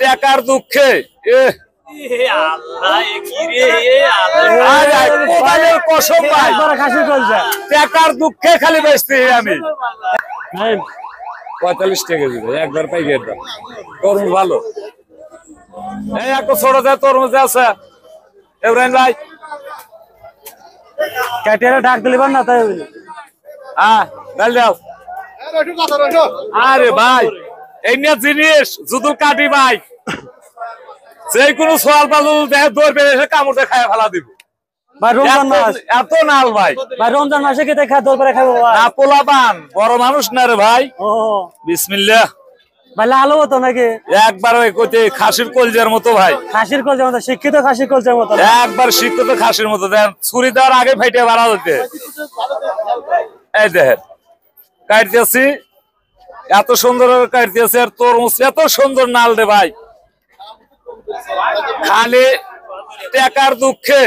টাকার দুঃখে কসম ভাই টাকার দুঃখে খালি বেচতে আমি 45 টাকা দিবে একবার পাই গিয়ে দাও তরমুজ ভালো এই একটা ছোট যা তরমুজ আছে ইব্রাহিম ভাই ক্যাটেরা ডাক দিলেন না তাই হ্যাঁ ডাল দাও আরে ভাই এই নিয়ে জিনিস জুদুল কাটি ভাই যে কোনো সোয়াল পালু দেহে দৌড় বেড়ে এসে কামড়ে খায় ফেলা দিব ভাই রমজান মাস এত নাল ভাই রমজান মাসে কি দেখা দৌড় করে খাবো ভাই না পোলাপান বড় মানুষ না রে ভাই ও বিসমিল্লাহ ভাই লালও হতো নাকি একবার ওই কইতে খাসির কলজার মতো ভাই খাসির কলজার মতো শিক্ষিত খাসির কলজার মতো একবার শিক্ষিত খাসির মতো দেন ছুরি দেওয়ার আগে ফাইটে বাড়া হতে এই দেখেন কাটতেছি এত সুন্দর কাটতেছে আর তরমুজ এত সুন্দর নাল রে ভাই খালি টাকার দুঃখে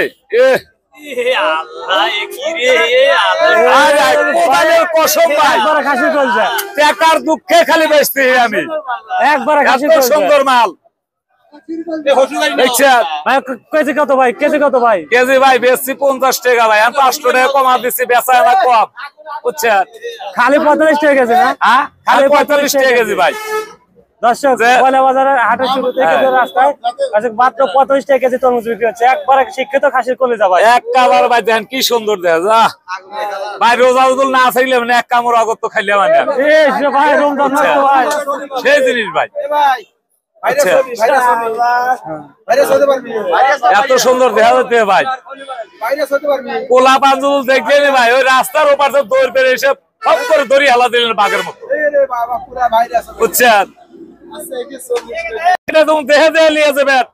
কসম ভাই খাসির কলজা টাকার দুঃখে খালি বেচতে আমি একবার খাসির সুন্দর মাল দেখছেন ভাই কেজি কত ভাই কেজি কত ভাই কেজি ভাই বেশি 50 টাকা ভাই আমি 5 টাকা কমা দিচ্ছি বেচা না কম বুঝছেন খালি 45 টাকা কেজি না হ্যাঁ খালি 45 টাকা কেজি ভাই দর্শক পয়লা বাজারের হাটের শুরু থেকে রাস্তায় আজকে মাত্র 45 টাকা কেজি তরমুজ বিক্রি হচ্ছে একবার শিক্ষিত খাসির কলিজা ভাই একবার ভাই দেখেন কি সুন্দর দেখা ভাই রোজাউদুল না চাইলে মানে এক কামড় আগত খাইলে মানে ভাই রমজান মাস ভাই সেই জিনিস ভাই এত সুন্দর দেখা যাচ্ছে ভাই কোলা পাঞ্জুল দেখলেন ভাই ওই রাস্তার ওপার দৌড় পেরে এসে সব করে দড়ি হালা দিলেন বাঘের মতো বুঝছেন এটা তুমি দেখে দেখে নিয়ে যাবেন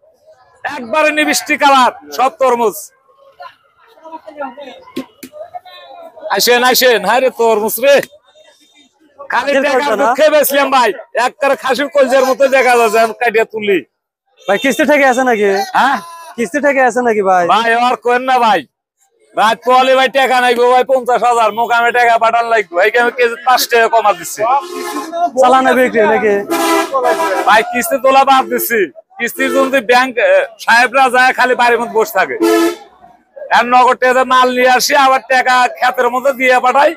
একবারে নিবিষ্টি কালার সব তরমুজ আসেন আসেন হ্যাঁ রে তরমুজ রে খালি টাকার দুঃখে বেচলাম ভাই একবারে খাসির কলজার মতো দেখা যাচ্ছে আমি কাটিয়া তুলি ভাই কিস্তি থেকে আছে নাকি হ্যাঁ কিস্তি থেকে আছে নাকি ভাই ভাই আর কোন না ভাই রাত পোয়ালে ভাই টাকা নাই গো ভাই 50,000 মোকামে টাকা পাঠান লাগবে এই আমি কেজি 5 টাকা কমা দিচ্ছি চালানো বিক্রি নাকি ভাই কিস্তি তোলা বাদ দিচ্ছি কিস্তি যদি ব্যাংক সাহেবরা যায় খালি বাড়ির মধ্যে বসে থাকে আর নগদ টাকা মাল নিয়ে আসি আবার টাকা ক্ষেতের মধ্যে দিয়ে পাঠাই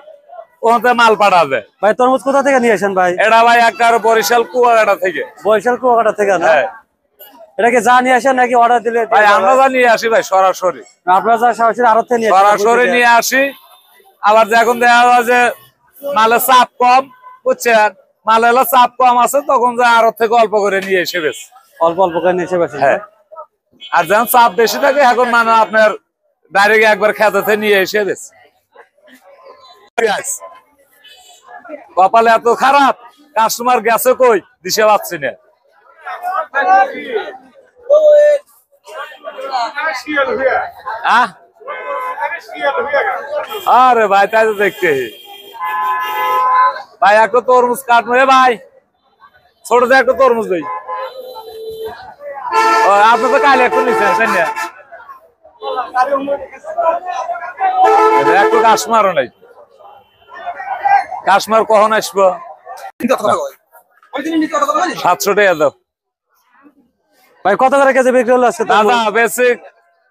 ওখানে মাল পাঠাবে ভাই তরমুজ কোথা থেকে নিয়ে আসেন ভাই এটা ভাই একটা বরিশাল কুয়াকাটা থেকে বরিশাল কুয়াকাটা থেকে না এটাকে যা নিয়ে আসেন নাকি অর্ডার দিলে ভাই আমরা যা নিয়ে আসি ভাই সরাসরি আপনারা যা সরাসরি আড়ত থেকে নিয়ে সরাসরি নিয়ে আসি আবার যখন দেখা যায় যে মালের চাপ কম বুঝছেন মালের চাপ কম আছে তখন যা আড়ত থেকে অল্প করে নিয়ে এসে বেশ অল্প অল্প করে নিয়ে এসে বেশি আর যখন চাপ বেশি থাকে এখন মানে আপনার ডাইরেক্ট একবার খেতে নিয়ে এসে বেশ কপালে এত খারাপ কাস্টমার গেছে কই দিশে পাচ্ছি না আরে ভাই তাই তো দেখতে ভাই একটা তরমুজ কাটবো ভাই ছোট যে একটা তরমুজ দেই আপনি তো কাল একটু নিচ্ছেন তাই না একটু কাশ্মারও নাই কাশ্মার কখন আসবো 700 টাকা দাও ভাই কত করে কেজি বিক্রি হলো আজকে দাদা বেশি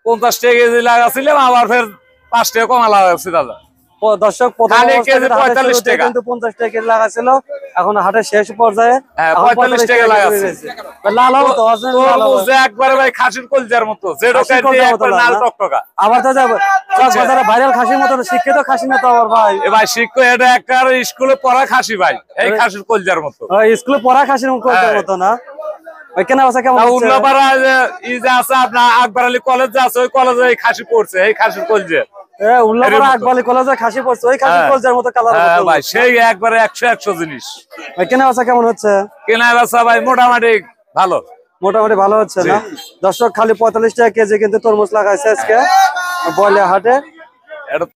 50 টাকা কেজি লাগাছিলাম আবার ফের 5 টাকা কমা লাগাচ্ছি দাদা দর্শক কিন্তু 50 টাকা কেজি লাগাছিল এখন হাটের শেষ পর্যায়ে 45 টাকা লাগাচ্ছে লাল হবে একবারে ভাই খাসির কলজার মতো লাল টকটকা আবার তো যাবে বাজারে ভাইরাল খাসির মতো শিক্ষিত খাসি না তো আবার ভাই ভাই শিক্ষক এটা একটা স্কুলে পড়া খাসি ভাই এই খাসির কলজার মতো স্কুলে পড়া খাসির মতো না কেনা বেচা কেমন উল্লাপাড়া ই যে আছে আপনার আকবর আলী কলেজ যে আছে ওই কলেজে এই খাসি পড়ছে এই খাসির কলজে উল্লাপাড়া আকবর আলী কলেজে খাসি পড়ছে ওই খাসির কলজার মতো কালার ভাই সেই একবারে 100 জিনিস কেনা বেচা কেমন হচ্ছে কেনা বেচা ভাই মোটামুটি ভালো হচ্ছে না দর্শক খালি 45 টাকা কেজি কিন্তু তরমুজ লাগাইছে আজকে বয়লা হাটে